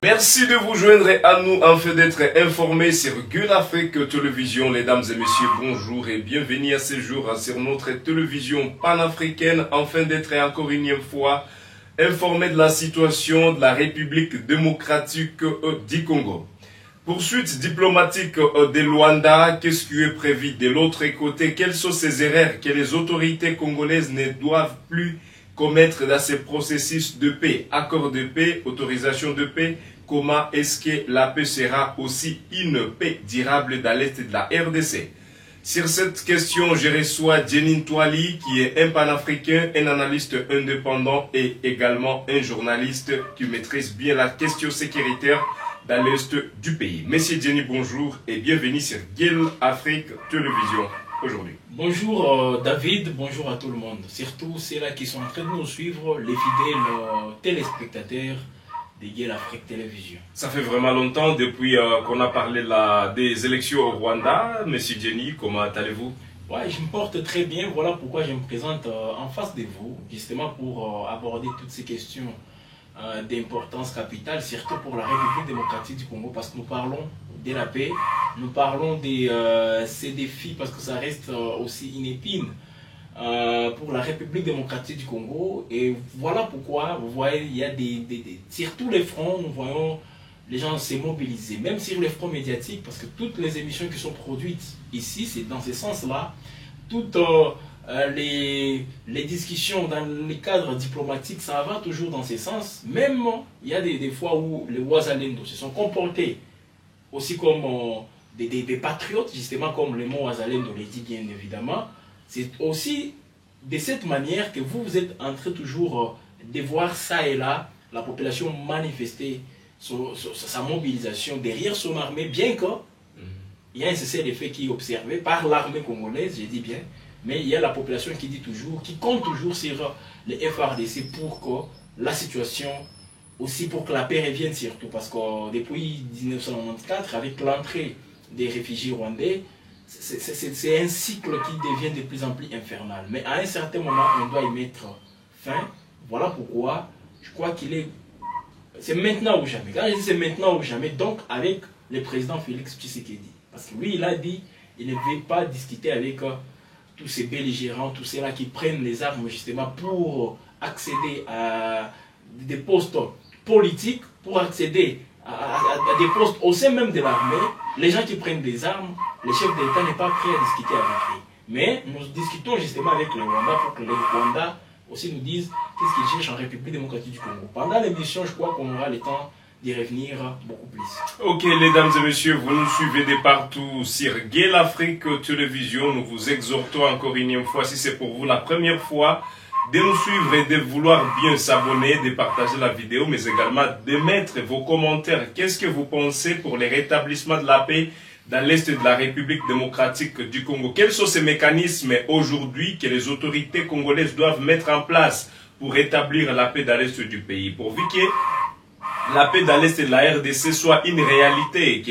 Merci de vous joindre à nous afin d'être informés sur Gueule Afrique Télévision. Mesdames et messieurs, bonjour et bienvenue à ce jour sur notre télévision panafricaine afin d'être encore une fois informés de la situation de la République démocratique du Congo. Poursuite diplomatique de Luanda, qu'est-ce qui est prévu de l'autre côté? Quelles sont ces erreurs que les autorités congolaises ne doivent plus commettre dans ce processus de paix? Accord de paix, autorisation de paix, comment est-ce que la paix sera aussi une paix durable dans l'Est de la RDC? Sur cette question, je reçois Jenin Twali, qui est un panafricain, un analyste indépendant et également un journaliste qui maîtrise bien la question sécuritaire dans l'Est du pays. Monsieur Jenny, bonjour et bienvenue sur Gueule Afrique Télévision aujourd'hui. Bonjour David, bonjour à tout le monde. Surtout ceux-là qui sont en train de nous suivre, les fidèles téléspectateurs de Gueule Afrique Télévision. Ça fait vraiment longtemps depuis qu'on a parlé des élections au Rwanda. Monsieur Jenny, comment allez-vous? Ouais, je me porte très bien. Voilà pourquoi je me présente en face de vous, justement pour aborder toutes ces questions d'importance capitale, surtout pour la République démocratique du Congo, parce que nous parlons de la paix, nous parlons de ces défis, parce que ça reste aussi une épine pour la République démocratique du Congo. Et voilà pourquoi, vous voyez, il y a sur tous les fronts, nous voyons les gens se mobiliser, même sur les fronts médiatiques, parce que toutes les émissions qui sont produites ici, c'est dans ce sens-là, toutes les discussions dans les cadres diplomatiques, ça va toujours dans ce sens. Même, il y a des fois où les Wazalendo se sont comportés aussi comme des patriotes, justement comme le mot Wazalendo le dit bien évidemment. C'est aussi de cette manière que vous êtes en train toujours de voir ça et là, la population manifester sa mobilisation derrière son armée, bien qu'il y a un cessez-le-feu qui est observé par l'armée congolaise, je dis bien, mais il y a la population qui dit toujours, qui compte toujours sur les FARDC pour que la situation, aussi pour que la paix revienne surtout, parce que depuis 1994, avec l'entrée des réfugiés rwandais, c'est un cycle qui devient de plus en plus infernal. Mais à un certain moment, on doit y mettre fin. Voilà pourquoi je crois c'est maintenant ou jamais. Quand je dis c'est maintenant ou jamais, donc avec le président Félix Tshisekedi. Parce que lui, il a dit, il ne veut pas discuter avec tous ces belligérants, tous ceux-là qui prennent les armes justement pour accéder à des postes politiques, pour accéder à des postes au sein même de l'armée. Les gens qui prennent des armes, le chef de l'État n'est pas prêt à discuter avec eux. Mais nous discutons justement avec le Rwanda pour que les Rwandais aussi nous disent qu'est-ce qu'ils cherchent en République démocratique du Congo. Pendant l'émission, je crois qu'on aura le temps d'y revenir beaucoup plus. Ok, mesdames et messieurs, vous nous suivez de partout sur Gueule Afrique Télévision. Nous vous exhortons encore une fois, si c'est pour vous la première fois, de nous suivre et de vouloir bien s'abonner, de partager la vidéo, mais également de mettre vos commentaires. Qu'est-ce que vous pensez pour le rétablissement de la paix dans l'Est de la République démocratique du Congo? Quels sont ces mécanismes aujourd'hui que les autorités congolaises doivent mettre en place pour rétablir la paix dans l'Est du pays, pourvu que la paix dans l'Est de la RDC soit une réalité que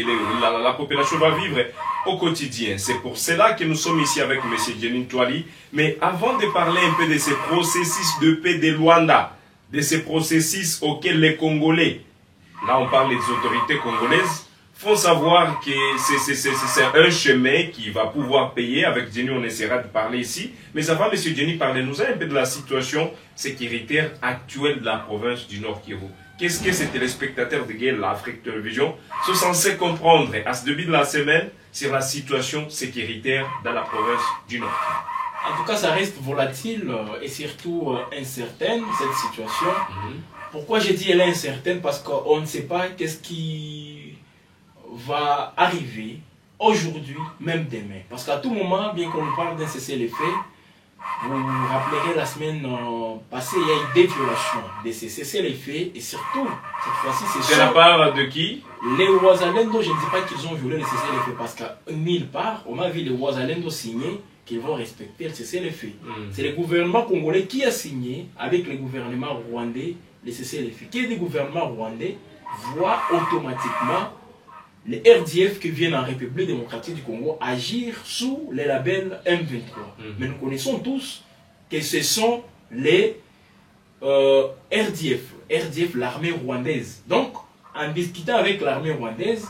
la population va vivre au quotidien? C'est pour cela que nous sommes ici avec M. Jenin Twali. Mais avant de parler un peu de ces processus de paix de Luanda, de ces processus auxquels les Congolais, là on parle des autorités congolaises, faut savoir que c'est un chemin qui va pouvoir payer. Avec Jenny, on essaiera de parler ici. Mais avant, M. Jenny, parlez-nous un peu de la situation sécuritaire actuelle de la province du Nord Kivu. Qu'est-ce que ces téléspectateurs de Gueule Afrique Télévision sont censés comprendre à ce début de la semaine sur la situation sécuritaire dans la province du Nord Kivu? En tout cas, ça reste volatile et surtout incertaine, cette situation. Pourquoi j'ai dit elle est incertaine? Parce qu'on ne sait pas qu'est-ce qui va arriver aujourd'hui, même demain. Parce qu'à tout moment, bien qu'on parle d'un cessez-le-feu, vous vous rappellerez la semaine passée, il y a eu des violations de ces cessez-le-feu et surtout, cette fois-ci, c'est de la part de qui? Les Wazalendo. Je ne dis pas qu'ils ont violé le cessez-le-feu parce qu'à nulle part, on a vu les Wazalendo signer qu'ils vont respecter le cessez-le-feu. C'est le gouvernement congolais qui a signé avec le gouvernement rwandais le cessez-le-feu. Qui est du gouvernement rwandais voit automatiquement les RDF qui viennent en République démocratique du Congo agir sous les labels M23. Mais nous connaissons tous que ce sont les RDF, l'armée rwandaise. Donc, en discutant avec l'armée rwandaise,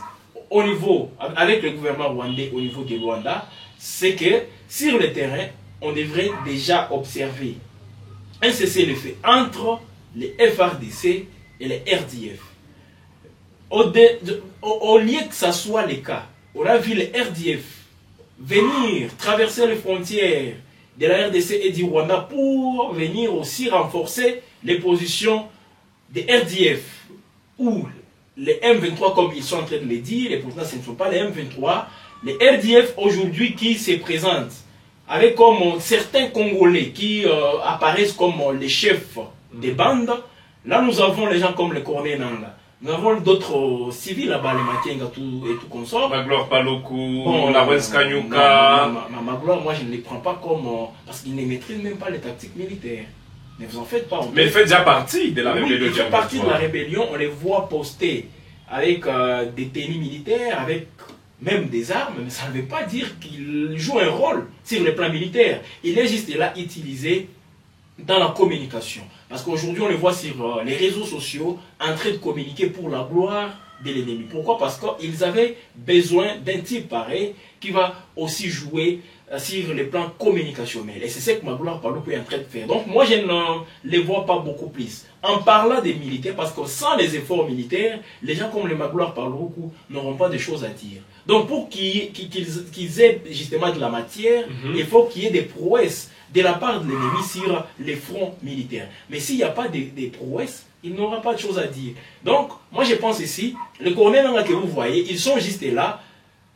avec le gouvernement rwandais au niveau de Luanda, c'est que sur le terrain, on devrait déjà observer un cessez-le-feu entre les FARDC et les RDF. Au lieu que ça soit le cas, on a vu les RDF venir traverser les frontières de la RDC et du Rwanda pour venir aussi renforcer les positions des RDF ou les M23 comme ils sont en train de le dire, et pourtant ce ne sont pas les M23, les RDF aujourd'hui qui se présentent avec comme certains Congolais qui apparaissent comme les chefs des bandes. Là nous avons les gens comme le Corneille Nanga. Nous avons d'autres civils là-bas, les Makenga et tout consort. Magloire Paloku, Lawrence Kanyuka. Magloire, moi je ne les prends pas comme... parce qu'ils ne maîtrisent même pas les tactiques militaires. Ne vous en faites pas. Mais il fait déjà partie de la rébellion. Oui, il fait partie de la rébellion. On les voit poster avec des tenues militaires, avec même des armes, mais ça ne veut pas dire qu'ils jouent un rôle sur le plan militaire. Il est juste là utilisé dans la communication. Parce qu'aujourd'hui, on les voit sur les réseaux sociaux en train de communiquer pour la gloire de l'ennemi. Pourquoi? Parce qu'ils avaient besoin d'un type pareil qui va aussi jouer sur les plans communicationnels. Et c'est ce que Magloire Paloku est en train de faire. Donc moi, je ne les vois pas beaucoup plus. En parlant des militaires, parce que sans les efforts militaires, les gens comme les Magloire Paloku n'auront pas de choses à dire. Donc pour qu'ils aient justement de la matière, il faut qu'il y ait des prouesses de la part de l'ennemi sur les fronts militaires. Mais s'il n'y a pas des prouesses, il n'aura pas de choses à dire. Donc, moi je pense ici, les colonels que vous voyez, ils sont juste là,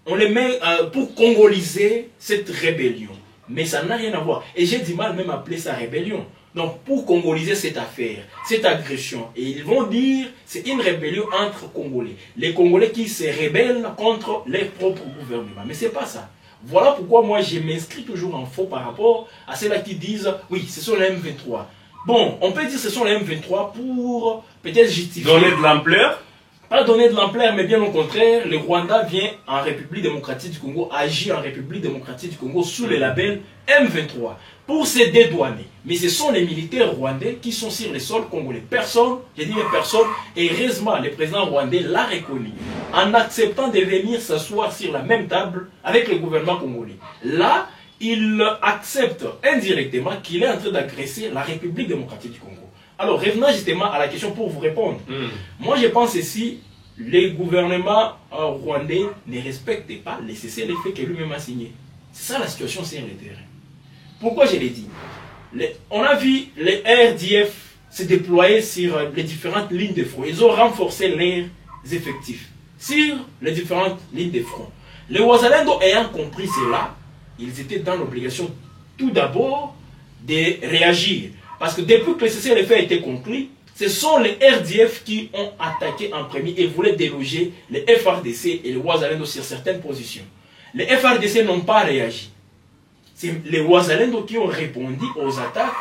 on les met pour congoliser cette rébellion. Mais ça n'a rien à voir. Et j'ai du mal même à appeler ça rébellion. Donc, pour congoliser cette affaire, cette agression, et ils vont dire c'est une rébellion entre Congolais. Les Congolais qui se rebellent contre leur propre gouvernement. Mais ce n'est pas ça. Voilà pourquoi moi je m'inscris toujours en faux par rapport à ceux-là qui disent oui, ce sont les M23. Bon, on peut dire que ce sont les M23 pour peut-être justifier. Donner de l'ampleur? Pas donner de l'ampleur, mais bien au contraire, le Rwanda vient en République démocratique du Congo, agit en République démocratique du Congo sous le label M23 pour se dédouaner. Mais ce sont les militaires rwandais qui sont sur le sol congolais. Personne, j'ai dit personne, et heureusement le président rwandais l'a reconnu en acceptant de venir s'asseoir sur la même table avec le gouvernement congolais. Là, il accepte indirectement qu'il est en train d'agresser la République démocratique du Congo. Alors, revenons justement à la question pour vous répondre. Moi, je pense ici, les gouvernements rwandais ne respectent pas les cessez-le-feu que lui-même a signé. C'est ça la situation sur le terrain. Pourquoi je l'ai dit? On a vu les RDF se déployer sur les différentes lignes de front. Ils ont renforcé leurs effectifs sur les différentes lignes de front. Les Wazalendo ayant compris cela, ils étaient dans l'obligation tout d'abord de réagir. Parce que depuis que le cessez-le-feu a été conclu, ce sont les RDF qui ont attaqué en premier et voulaient déloger les FARDC et les Wazalendo sur certaines positions. Les FARDC n'ont pas réagi. C'est les Wazalendo qui ont répondu aux attaques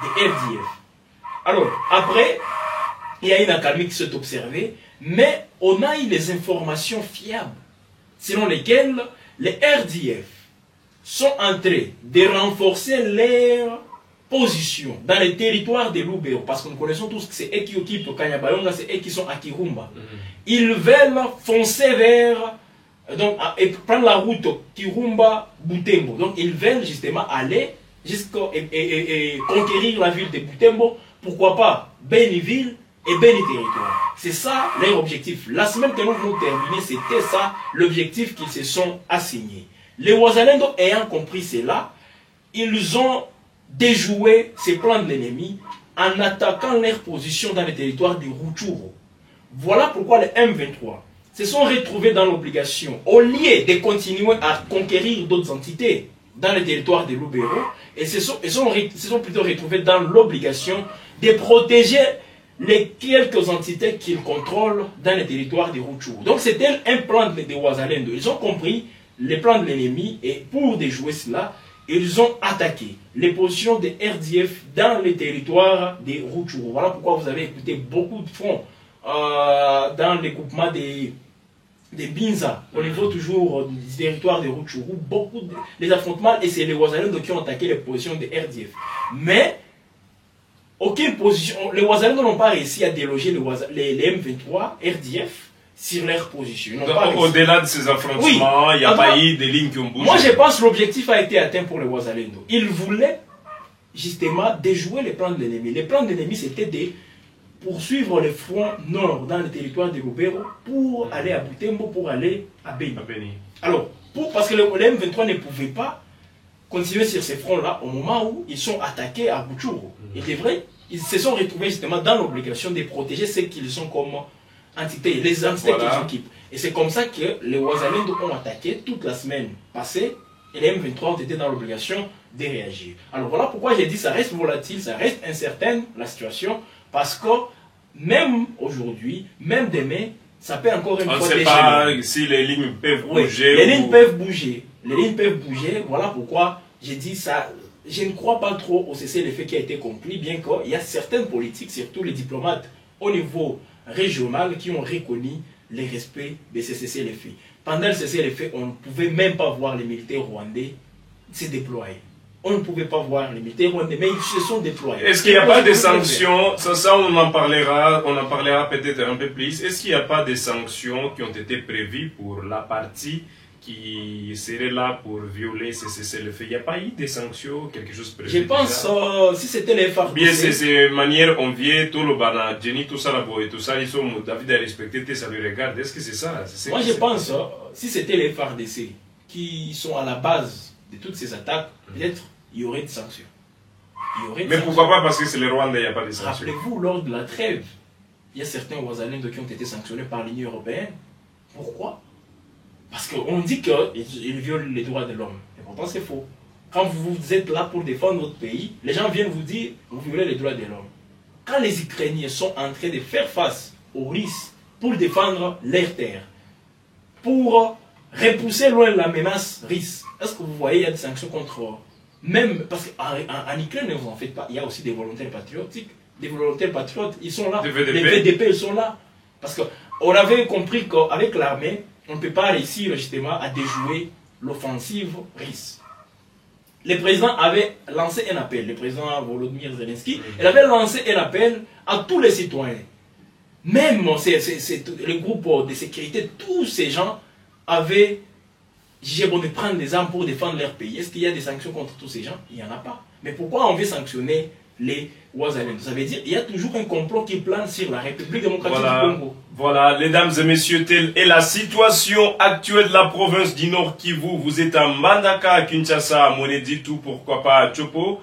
des RDF. Alors, après, il y a une accalmie qui s'est observée, mais on a eu les informations fiables, selon lesquelles les RDF sont en train de renforcer leur position dans les territoires de Lubero, parce que nous connaissons tous que c'est eux qui occupent Kanyabayonga, c'est eux qui sont à Kirumba. Ils veulent foncer vers, donc, et prendre la route Kirumba-Butembo. Donc ils veulent justement aller jusqu'à et conquérir la ville de Butembo, pourquoi pas Beniville et Beni territoire. C'est ça leur objectif. La semaine que nous venons terminer, c'était ça l'objectif qu'ils se sont assignés. Les Wazalendo ayant compris cela, ils ont déjoué ces plans de l'ennemi en attaquant leur position dans le territoire du Rutshuru. Voilà pourquoi les M23 se sont retrouvés dans l'obligation, au lieu de continuer à conquérir d'autres entités dans le territoire de Lubero, et se sont plutôt retrouvés dans l'obligation de protéger les quelques entités qu'ils contrôlent dans le territoire du Rutshuru. Donc c'était un plan de Wazalendo. Ils ont compris les plans de l'ennemi et pour déjouer cela, ils ont attaqué les positions des RDF dans les territoires des Rutshuru. Voilà pourquoi vous avez écouté beaucoup de fronts dans les groupements des Binza, au niveau toujours du territoire des Rutshuru, beaucoup de affrontements, et c'est les Wazalendo qui ont attaqué les positions des RDF. Mais aucune position. Les Ouazalendo n'ont pas réussi à déloger les M23, RDF, sur leur position. Au-delà de ces affrontements, il n'y a pas eu des lignes qui ont bougé. Moi, je pense que l'objectif a été atteint pour les Ouazalendo. Ils voulaient justement déjouer les plans de l'ennemi. Les plans de l'ennemi, c'était de poursuivre les fronts nord dans le territoire de Gobero pour aller à Butembo, pour aller à Beni. Alors, parce que les M23 ne pouvaient pas continuer sur ces fronts-là au moment où ils sont attaqués à Butchuru. Et c'est vrai, ils se sont retrouvés justement dans l'obligation de protéger ceux qu'ils sont comme entités, les entités qu'ils occupent. Et c'est comme ça que les Ouazalendo ont attaqué toute la semaine passée et les M23 ont été dans l'obligation de réagir. Alors voilà pourquoi j'ai dit ça reste volatile, ça reste incertaine la situation, parce que même aujourd'hui, même demain, ça peut encore une fois déchaîner. On ne sait pas si les lignes peuvent bouger. Les lignes peuvent bouger. Les lignes peuvent bouger. Voilà pourquoi j'ai dit ça. Je ne crois pas trop au cessez-le-feu qui a été conclu, bien qu'il y a certaines politiques, surtout les diplomates au niveau régional, qui ont reconnu le respect de ce cessez-le-feu. Pendant le cessez-le-feu, on ne pouvait même pas voir les militaires rwandais se déployer. On ne pouvait pas voir les militaires rwandais, mais ils se sont déployés. Est-ce qu'il n'y a pas de sanctions? Ça, on en parlera peut-être un peu plus. Est-ce qu'il n'y a pas de sanctions qui ont été prévues pour la partie qui serait là pour violer ce cessez-le-feu? Il n'y a pas eu des sanctions, quelque chose prévu? Je pense, si c'était les FARDC... Bien, c'est manière, on vient, tout le bana, Jenny, tout ça, et tout ça, ils sont, David a respecté, ça lui regarde. Est-ce que c'est ça? Moi, je pense, si c'était les FARDC qui sont à la base de toutes ces attaques, peut-être il y aurait des sanctions. Mais pourquoi pas? Parce que c'est le Rwanda, il n'y a pas de sanctions. Rappelez-vous, lors de la trêve, il y a certains Ouazalendo qui ont été sanctionnés par l'Union européenne. Pourquoi? Parce qu'on dit qu'ils violent les droits de l'homme. Et pourtant, c'est faux. Quand vous êtes là pour défendre votre pays, les gens viennent vous dire vous violez les droits de l'homme. Quand les Ukrainiens sont en train de faire face aux risques pour défendre leurs terres, pour repousser loin la menace russe, est-ce que vous voyez, il y a des sanctions contre eux? Même parce qu'en Ukraine, ne vous en faites pas, il y a aussi des volontaires patriotiques. Des volontaires patriotes, ils sont là. Les VDP, ils sont là. Parce qu'on avait compris qu'avec l'armée, on ne peut pas réussir justement à déjouer l'offensive russe. Le président avait lancé un appel, le président Volodymyr Zelensky, il avait lancé un appel à tous les citoyens. Même le groupe de sécurité, tous ces gens avaient jugé bon de prendre des armes pour défendre leur pays. Est-ce qu'il y a des sanctions contre tous ces gens? Il n'y en a pas. Mais pourquoi on veut sanctionner les Ouazalendo? Ça veut dire qu'il y a toujours un complot qui plane sur la République démocratique du Congo. Voilà, mesdames et messieurs, telle est la situation actuelle de la province du Nord Kivu. Vous êtes à Mbandaka, à Kinshasa, à Moneditu, pourquoi pas à Tchopo.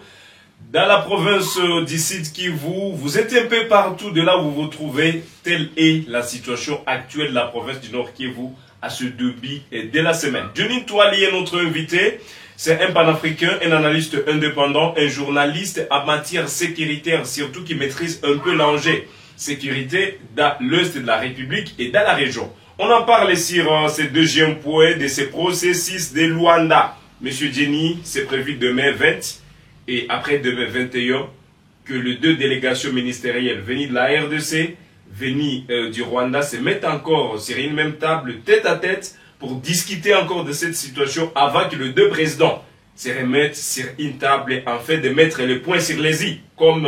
Dans la province du Sud Kivu, vous êtes un peu partout de là où vous vous trouvez. Telle est la situation actuelle de la province du Nord Kivu à ce début de la semaine. Johnny Touali est notre invité. C'est un panafricain, un analyste indépendant, un journaliste en matière sécuritaire, surtout qui maîtrise un peu l'enjeu sécurité dans l'Est de la République et dans la région. On en parle sur ce deuxième point de ce processus de Luanda. Monsieur Jenny, c'est prévu demain 20 et après demain 21 que les deux délégations ministérielles venues de la RDC, venues du Rwanda, se mettent encore sur une même table, tête à tête, pour discuter encore de cette situation avant que les deux présidents se remettent sur une table afin de mettre les points sur les i, comme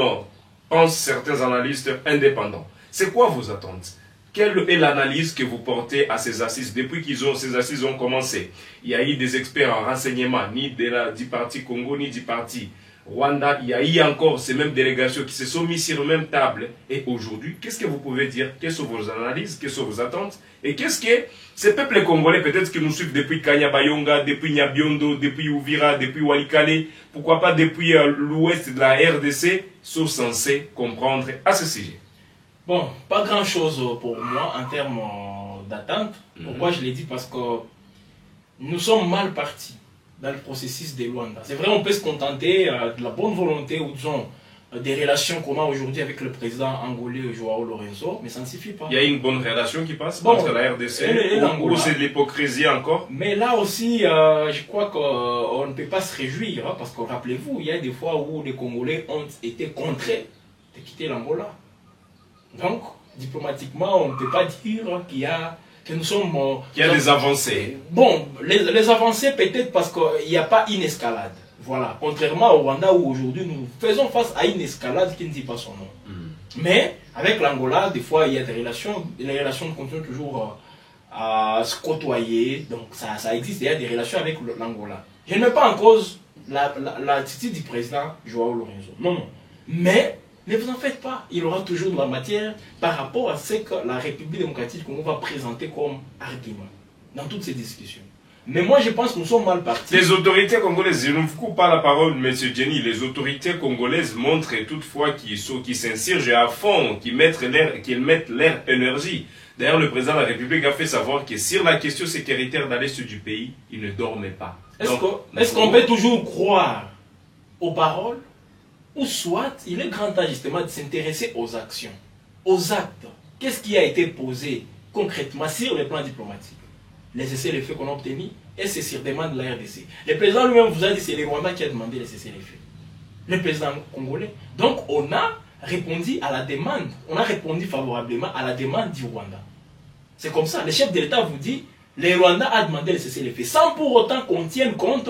pensent certains analystes indépendants. C'est quoi vos attentes? Quelle est l'analyse que vous portez à ces assises? Depuis que ces assises ont commencé, il y a eu des experts en renseignement, ni du parti Congo, ni du parti Rwanda. Il y a eu encore ces mêmes délégations qui se sont mises sur la même table. Et aujourd'hui, qu'est-ce que vous pouvez dire? Quelles sont vos analyses? Quelles sont vos attentes? Et qu'est-ce que ces peuples congolais, peut-être qui nous suivent depuis Kanyabayonga, depuis Nyabiondo, depuis Uvira, depuis Walikale, pourquoi pas depuis l'ouest de la RDC, sont censés comprendre à ce sujet? Bon, pas grand-chose pour moi en termes d'attente. Pourquoi je l'ai dit? Parce que nous sommes mal partis dans le processus de Luanda. C'est vrai, on peut se contenter de la bonne volonté ou disons des relations qu'on a aujourd'hui avec le président angolais Joao Lorenzo, mais ça ne suffit pas. Il y a une bonne relation qui passe entre la RDC et ou c'est de l'hypocrisie encore? Mais là aussi, je crois qu'on ne peut pas se réjouir, hein, parce que rappelez-vous, il y a des fois où les Congolais ont été contraints de quitter l'Angola. Donc, diplomatiquement, on ne peut pas dire qu'il y a... que nous sommes... qu'il y a des avancées. Bon, les avancées peut-être parce qu'il n'y a pas une escalade. Voilà, contrairement au Rwanda où aujourd'hui nous faisons face à une escalade qui ne dit pas son nom. Mais avec l'Angola, des fois il y a des relations, les relations continuent toujours à se côtoyer, donc ça existe, il y a des relations avec l'Angola. Je ne mets pas en cause l'attitude du président Joao Lorenzo, non, non. Mais ne vous en faites pas, il aura toujours de la matière par rapport à ce que la République démocratique du Congo va présenter comme argument dans toutes ces discussions. Mais moi je pense que nous sommes mal partis. Les autorités congolaises, je ne vous coupe pas la parole, M. Jenny, les autorités congolaises montrent toutefois qu'ils s'insurgent à fond, qu'ils mettent leur énergie. D'ailleurs, le président de la République a fait savoir que sur la question sécuritaire dans l'est du pays, il ne dormait pas. Est-ce qu'on peut toujours croire aux paroles? Ou soit, il est grand temps justement de s'intéresser aux actions, aux actes. Qu'est-ce qui a été posé concrètement sur le plan diplomatique? Les cessez-le-feu qu'on a obtenus, et c'est sur demande de la RDC. Le président lui-même vous a dit que c'est le Rwanda qui a demandé les cessez-le-feu. Le président congolais. Donc on a répondu à la demande, on a répondu favorablement à la demande du Rwanda. C'est comme ça, le chef de l'État vous dit, le Rwanda a demandé les cessez-le-feu, sans pour autant qu'on tienne compte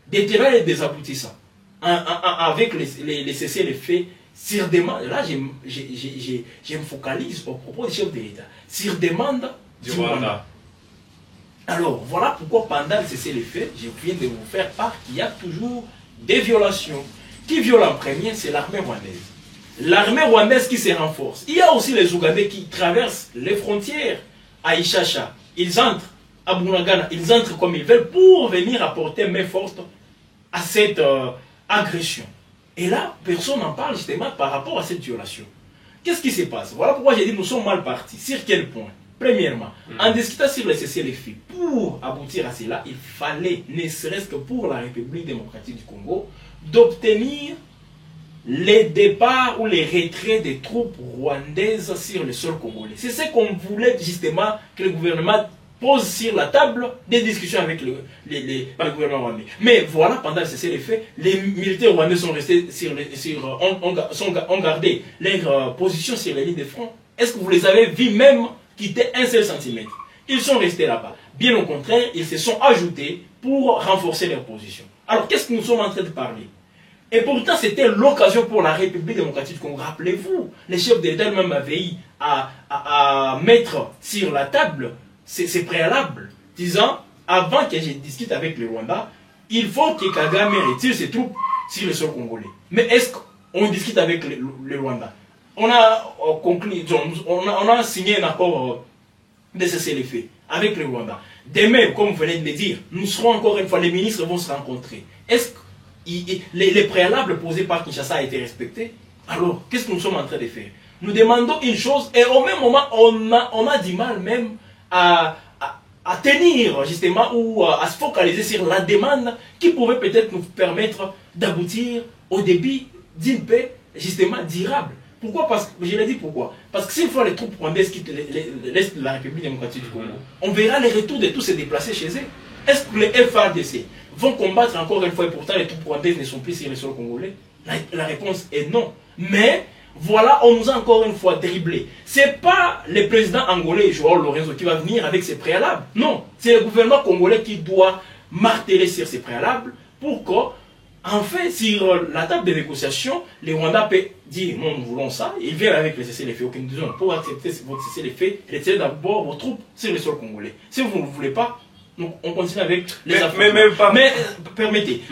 des tenants et des aboutissants. Avec les cessez-le-feu sur demande, là je me focalise au propos du chef de l'État, sur demande du Rwanda. Alors voilà pourquoi pendant le cessez-le-feu, je viens de vous faire part qu'il y a toujours des violations. Qui viole en premier, c'est l'armée rwandaise. L'armée rwandaise qui se renforce. Il y a aussi les Ougandais qui traversent les frontières à Ishasha. Ils entrent à Bunagana, ils entrent comme ils veulent pour venir apporter main forte à cette agression. Et là, personne n'en parle justement par rapport à cette violation. Qu'est-ce qui se passe? Voilà pourquoi j'ai dit nous sommes mal partis. Sur quel point? Premièrement, en discutant sur le cessez-le-feu, pour aboutir à cela, il fallait, ne serait-ce que pour la République démocratique du Congo, d'obtenir les départs ou les retraits des troupes rwandaises sur le sol congolais. C'est ce qu'on voulait justement que le gouvernement pose sur la table des discussions avec le gouvernement rwandais. Mais voilà, pendant le cessez-le-feu, les militaires rwandais sont restés ont gardé leur position sur les lignes de front. Est-ce que vous les avez vus même quitter un seul centimètre? Ils sont restés là-bas. Bien au contraire, ils se sont ajoutés pour renforcer leur position. Alors, qu'est-ce que nous sommes en train de parler? Et pourtant, c'était l'occasion pour la République démocratique du Congo. Rappelez-vous, les chefs de l'État même avaient eu à mettre sur la table ces préalables, disant, avant que je discute avec le Rwanda, il faut que Kagame retire ses troupes sur le sol congolais. Mais est-ce qu'on discute avec le Rwanda? On a conclu, on a signé un accord de cessez-le-feu avec le Rwanda. Demain, comme vous venez de le dire, nous serons encore une fois, les ministres vont se rencontrer. Est-ce que les préalables posés par Kinshasa ont été respectés? Alors, qu'est-ce que nous sommes en train de faire? Nous demandons une chose et au même moment, on a du mal même à tenir justement ou à se focaliser sur la demande qui pourrait peut-être nous permettre d'aboutir au début d'une paix justement durable. Pourquoi? Parce que, je l'ai dit pourquoi. Parce que s'il faut les troupes rwandaises quittent l'Est de la République démocratique du Congo, on verra les retours de tous ces déplacés chez eux. Est-ce que les FARDC vont combattre encore une fois et pourtant les troupes rwandaises ne sont plus sur le sol congolais? La réponse est non. Mais voilà, on nous a encore une fois dribblé. Ce n'est pas le président angolais Joao Lorenzo qui va venir avec ses préalables. Non, c'est le gouvernement congolais qui doit marteler sur ses préalables pour que, enfin, sur la table de négociation, les Rwandais peuvent dire non, nous voulons ça. Ils viennent avec le cessez-le-feu. Nous disons pour accepter votre cessez-le-feu, retirez d'abord vos troupes sur le sol congolais. Si vous ne voulez pas, donc on continue avec les affaires. Mais permettez,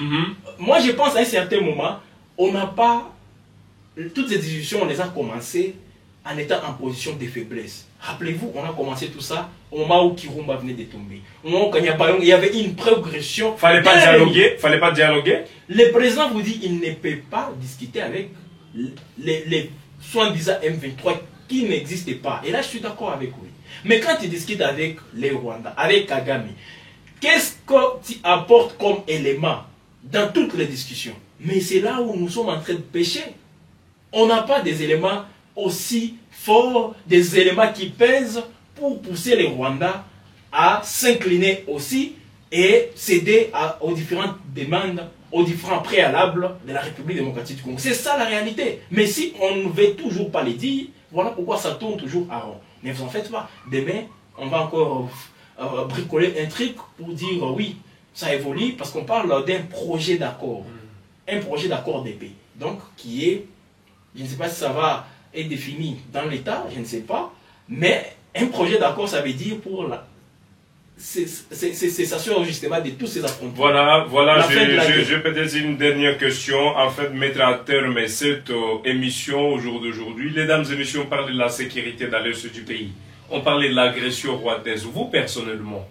moi je pense à un certain moment, on n'a pas. Toutes ces discussions, on les a commencées en étant en position de faiblesse. Rappelez-vous, on a commencé tout ça au moment où Kirumba venait de tomber. Au moment où il y avait une progression. Fallait pas dialoguer. Fallait pas dialoguer. Le président vous dit qu'il ne peut pas discuter avec les soi-disant M23 qui n'existent pas. Et là, je suis d'accord avec lui. Mais quand tu discutes avec les Rwandais, avec Kagame, qu'est-ce que tu apportes comme élément dans toutes les discussions? Mais c'est là où nous sommes en train de pécher. On n'a pas des éléments aussi forts, des éléments qui pèsent pour pousser les Rwandais à s'incliner aussi et céder aux différentes demandes, aux différents préalables de la République démocratique du Congo. C'est ça la réalité. Mais si on ne veut toujours pas les dire, voilà pourquoi ça tourne toujours à rond. Ne vous en faites pas. Demain, on va encore bricoler un truc pour dire oui, ça évolue parce qu'on parle d'un projet d'accord. Un projet d'accord de paix. Donc, qui est, je ne sais pas si ça va être défini dans l'État, je ne sais pas, mais un projet d'accord, ça veut dire pour la cessation justement de tous ces affrontements. Voilà, je peut-être une dernière question, en fait, mettre à terme cette émission au jour d'aujourd'hui. Mesdames et messieurs, on parle de la sécurité dans l'est du pays. On parle de l'agression rwandaise. Vous, personnellement,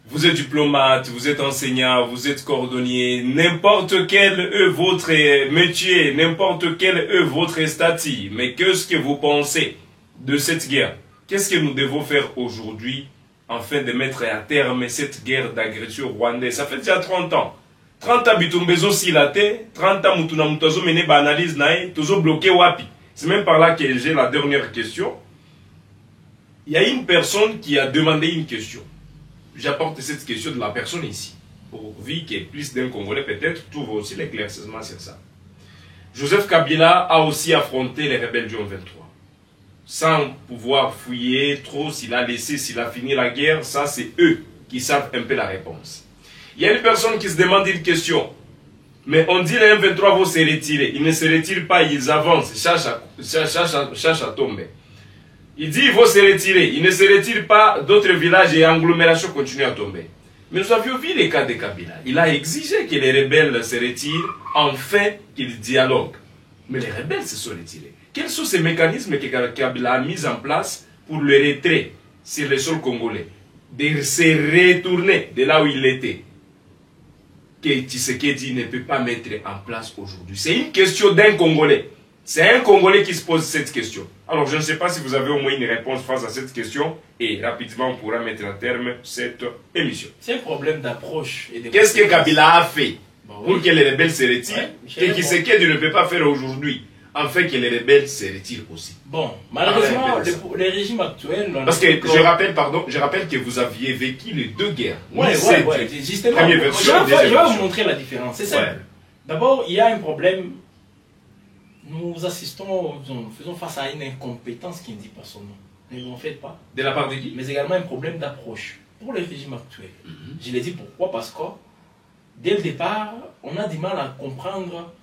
vous êtes diplomate, vous êtes enseignant, vous êtes cordonnier, n'importe quel votre métier, n'importe quel votre statut. Mais qu'est-ce que vous pensez de cette guerre? Qu'est-ce que nous devons faire aujourd'hui afin de mettre à terme cette guerre d'agression rwandaise? Ça fait déjà 30 ans. 30 ans, Bitumbezo Silate, 30 ans, Mutuna Mutazo mené analyse nae, Tozo bloqué Wapi. C'est même par là que j'ai la dernière question. Il y a une personne qui a demandé une question. J'apporte cette question de la personne ici, pourvu qu'il y ait plus d'un Congolais peut-être trouve aussi l'éclaircissement sur ça. Joseph Kabila a aussi affronté les rebelles du 23. Sans pouvoir fouiller trop s'il a laissé, s'il a fini la guerre, ça c'est eux qui savent un peu la réponse. Il y a une personne qui se demande une question, mais on dit les M23 vont se retirer. Ils ne se retirent pas, ils avancent, cherchent à tomber. Il dit qu'il faut se retirer. Il ne se retire pas, d'autres villages et agglomérations continuent à tomber. Mais nous avions vu les cas de Kabila. Il a exigé que les rebelles se retirent, enfin qu'ils dialoguent. Mais les rebelles se sont retirés. Quels sont ces mécanismes que Kabila a mis en place pour le retrait sur le sol congolais? De se retourner de là où il était. Que Tshisekedi ne peut pas mettre en place aujourd'hui. C'est une question d'un Congolais. C'est un Congolais qui se pose cette question. Alors, je ne sais pas si vous avez au moins une réponse face à cette question et rapidement, on pourra mettre en terme cette émission. C'est un problème d'approche. Qu'est-ce que Kabila a fait pour que les rebelles se retirent et qui sait qu'il ne peut pas faire aujourd'hui afin que les rebelles se retirent aussi? Bon, malheureusement, les régimes actuels... Parce que je rappelle que vous aviez vécu les deux guerres. Oui, justement. Je vais vous montrer la différence. C'est simple. D'abord, il y a un problème. Nous assistons, nous faisons face à une incompétence qui ne dit pas son nom. Ne l'en faites pas. De la part de qui? Mais également un problème d'approche pour le régime actuel. Je l'ai dit pourquoi? Parce que dès le départ, on a du mal à comprendre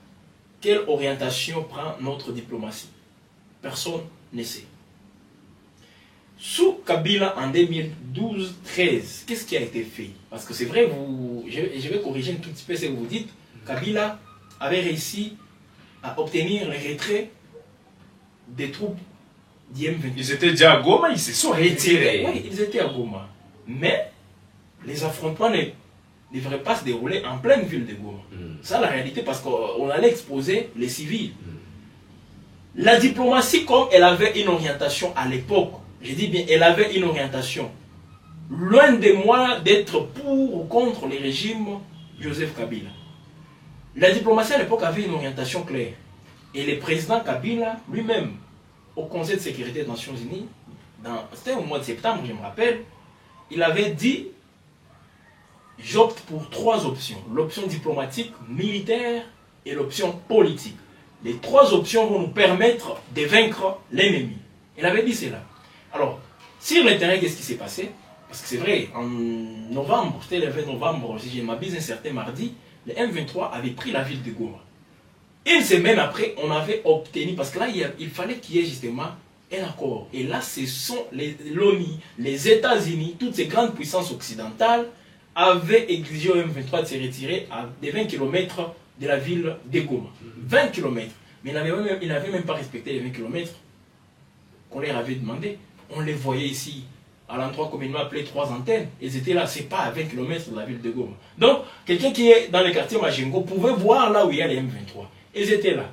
quelle orientation prend notre diplomatie. Personne ne sait. Sous Kabila en 2012-13, qu'est-ce qui a été fait? Parce que c'est vrai, je vais corriger un tout petit peu ce que vous dites. Kabila avait réussi à obtenir le retrait des troupes d'IM23. Ils étaient déjà à Goma, ils se sont retirés. Oui, ils étaient à Goma. Mais les affrontements ne devraient pas se dérouler en pleine ville de Goma. Ça, la réalité, parce qu'on allait exposer les civils. La diplomatie, comme elle avait une orientation à l'époque, je dis bien, elle avait une orientation. Loin de moi d'être pour ou contre le régime Joseph Kabila. La diplomatie à l'époque avait une orientation claire. Et le président Kabila lui-même, au Conseil de sécurité des Nations Unies, c'était au mois de septembre, je me rappelle, il avait dit, j'opte pour 3 options. L'option diplomatique, militaire et l'option politique. Les 3 options vont nous permettre de vaincre l'ennemi. Il avait dit cela. Alors, sur le terrain, qu'est-ce qui s'est passé? Parce que c'est vrai, en novembre, c'était le 20 novembre, si je ne m'abuse, un certain mardi, le M23 avait pris la ville de Goma. Une semaine après, on avait obtenu, parce que là, il fallait qu'il y ait justement un accord. Et là, ce sont l'ONU, les États-Unis, toutes ces grandes puissances occidentales avaient exigé au M23 de se retirer à des 20 km de la ville de Goma. 20 km. Mais ils n'avaient même pas respecté les 20 km qu'on leur avait demandé. On les voyait ici, à l'endroit communément appelé 3 antennes. Ils étaient là, c'est pas à 20 km de la ville de Goma. Donc, quelqu'un qui est dans le quartier Majengo pouvait voir là où il y a les M23. Ils étaient là.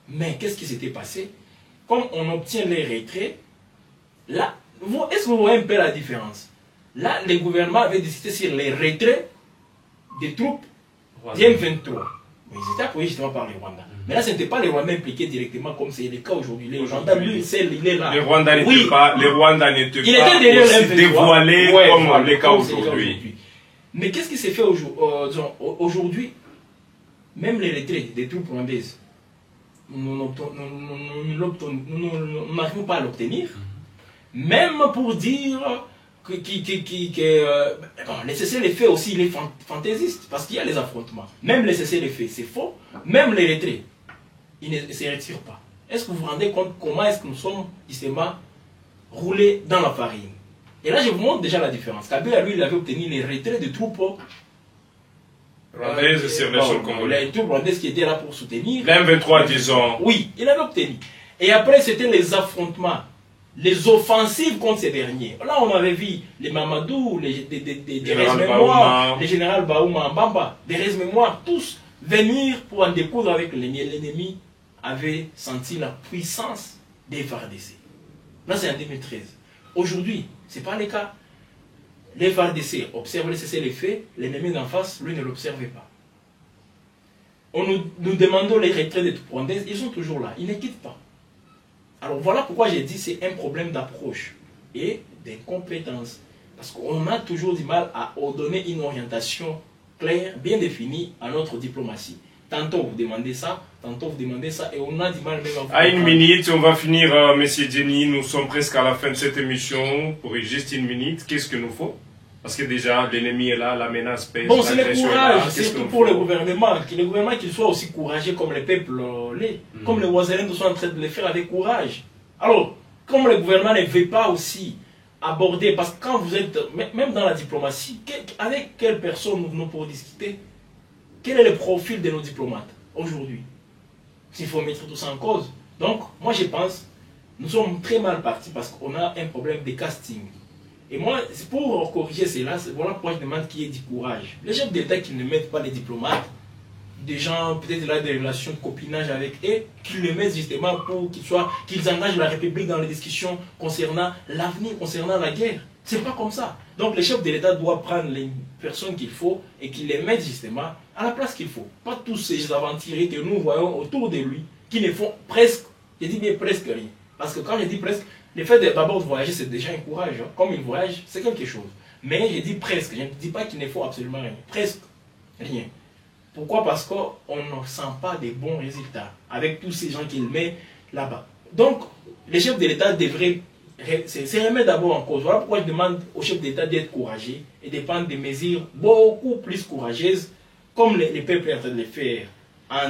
Mais qu'est-ce qui s'était passé? Comme on obtient les retraits, là, est-ce que vous voyez un peu la différence? Là, le gouvernement avait décidé sur les retraits des troupes d'M23. Mais ils étaient appuyés justement par les Rwandais. Mais là, ce n'était pas les Rwandais impliqués directement comme c'est le cas aujourd'hui. Les Rwandais, lui, il est là. Les Rwandais n'étaient pas, aussi dévoilés comme le cas aujourd'hui. Mais qu'est-ce qui s'est fait aujourd'hui? Même les retraits des troupes rwandaises, nous n'arrivons pas à l'obtenir. Même pour dire bon, les cessez-les-feux aussi, il est fantaisiste, parce qu'il y a les affrontements. Même les cessez-les-feux, c'est faux. Même les retraits, ils ne se retirent pas. Est-ce que vous vous rendez compte comment est-ce que nous sommes justement roulés dans la farine? Et là, je vous montre déjà la différence. Kabila, lui, il avait obtenu les retraits de troupes rwandaises sur le sol congolais. Les troupes rwandaises qui étaient là pour soutenir. L'M23, disons. Oui, il avait obtenu. Et après, c'était les affrontements, les offensives contre ces derniers. Là, on avait vu les Mamadou, les mémoires, les généraux Baouma, Mbamba, des mémoires, tous venir pour en découdre avec l'ennemi. L'ennemi avait senti la puissance des FARDC. Là, c'est en 2013. Aujourd'hui, ce n'est pas le cas. Les FARDC observent les cessez-les-feux, l'ennemi d'en face, lui, ne l'observait pas. On nous demandons les retraits des troupes rwandaises, ils sont toujours là, ils ne quittent pas. Alors voilà pourquoi j'ai dit que c'est un problème d'approche et d'incompétence. Parce qu'on a toujours du mal à donner une orientation claire, bien définie à notre diplomatie. Tantôt vous demandez ça, tantôt vous demandez ça, et on a du mal même à une minute, on va finir, Monsieur Jenny. Nous sommes presque à la fin de cette émission. Pour juste une minute, qu'est-ce qu'il nous faut? Parce que déjà, l'ennemi est là, la menace pèse. Bon, c'est le courage, surtout pour le gouvernement. Que le gouvernement qu'il soit aussi courageux comme les peuples, comme les voisins sont en train de le faire avec courage. Alors, comme le gouvernement ne veut pas aussi aborder, parce que quand vous êtes, même dans la diplomatie, avec quelle personne nous pouvons discuter? Quel est le profil de nos diplomates aujourd'hui? S'il faut mettre tout ça en cause. Donc, moi je pense, nous sommes très mal partis parce qu'on a un problème de casting. Et moi, pour corriger cela, voilà pourquoi je demande qu'il y ait du courage. Les chefs d'État qui ne mettent pas les diplomates, des gens peut-être là des relations de copinage avec eux, qu'ils le mettent justement pour qu'ils engagent la République dans les discussions concernant l'avenir, concernant la guerre. C'est pas comme ça. Donc les chefs de l'État doivent prendre les personnes qu'il faut et qu'ils les mettent justement à la place qu'il faut. Pas tous ces aventuriers que nous voyons autour de lui, qui ne font presque, je dis bien presque rien. Parce que quand je dis presque, le fait d'abord de voyager, c'est déjà un courage. Hein. Comme il voyage, c'est quelque chose. Mais je dis presque, je ne dis pas qu'il ne faut absolument rien. Presque rien. Pourquoi? Parce qu'on ne sent pas de bons résultats avec tous ces gens qu'il met là-bas. Donc, les chefs de l'État devraient se remettre d'abord en cause. Voilà pourquoi je demande aux chefs d'État d'être courageux et de prendre des mesures beaucoup plus courageuses, comme les peuples sont en train de le faire, en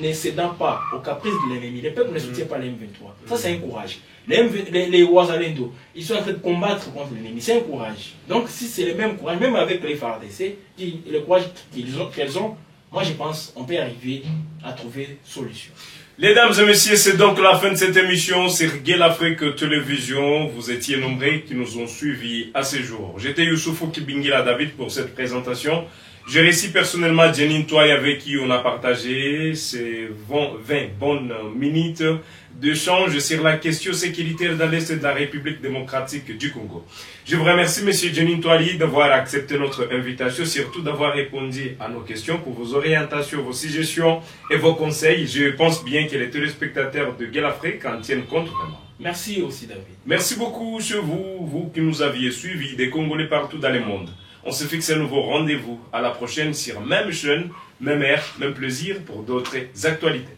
ne cédant pas aux caprices de l'ennemi. Les peuples ne soutiennent pas les M23. Ça, c'est un courage. Les Ouazalendo, ils sont en train de combattre contre l'ennemi. C'est un courage. Donc, si c'est le même courage, même avec les FARDC, le courage qu'elles ont, moi, je pense qu'on peut arriver à trouver solution. Mesdames et messieurs, c'est donc la fin de cette émission sur Gay l'Afrique Télévision. Vous étiez nombreux qui nous ont suivis à ce jour. J'étais Youssoufou Kibingila David pour cette présentation. Je récite personnellement Jenny Ntoye avec qui on a partagé ces 20 bonnes minutes d'échange sur la question sécuritaire dans l'Est de la République démocratique du Congo. Je vous remercie, M. Jenny Ntoye, d'avoir accepté notre invitation, surtout d'avoir répondu à nos questions pour vos orientations, vos suggestions et vos conseils. Je pense bien que les téléspectateurs de Gay l'Afrique en tiennent compte vraiment. Merci aussi, David. Merci beaucoup sur vous qui nous aviez suivis, des Congolais partout dans le monde. On se fixe un nouveau rendez-vous. À la prochaine sur même chaîne, même heure, même plaisir pour d'autres actualités.